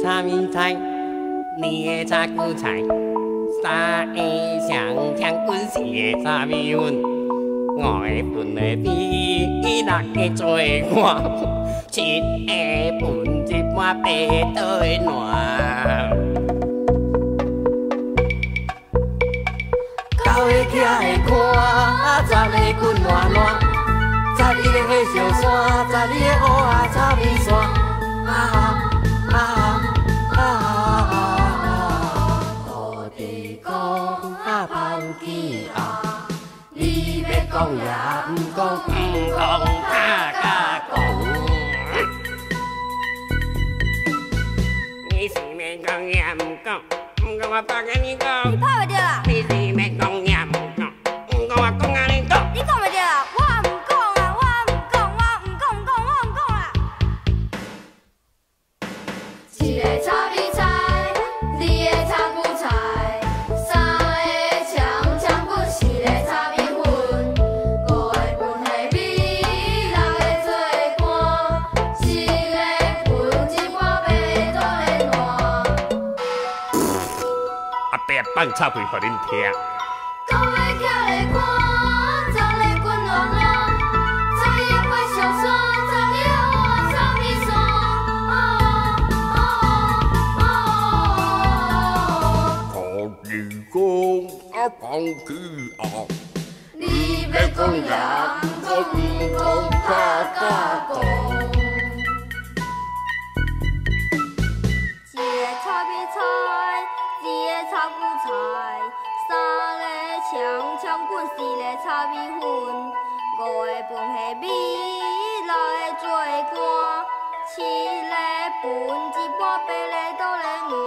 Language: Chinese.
炒米菜，二个炒韭菜，三个香香滚，四个炒米粉，五个分的米，六个做碗，七个分一半，八倒的烂。九个徛的看，十个滚烂烂，11个火烧山，12个乌鸦炒米线。土地公放鸡后，你要讲也唔讲，唔讲他甲讲。你是要讲也唔讲，唔讲我怕跟你讲。你拍袂着啦！你是要讲也唔讲，唔讲我讲安尼讲。你讲袂着啦！我唔讲啊！我唔讲，我唔讲啦！一个炒米菜，二个炒韭菜，三个香肠滚，四个炒米粉，五个分下米，六个做干，七个分一半，八倒的烂。阿伯放插屁互恁听。九个徛咧看，十个滚烂烂，12个火烧山，12个乌鸦炒米线。土地公放鸡后，你要讲也唔讲，唔讲他甲讲。一个炒米菜，二个炒韭菜，三个香肠滚，四个炒米粉，五个分下米，六个做干，七个分一半，八个倒咧烂。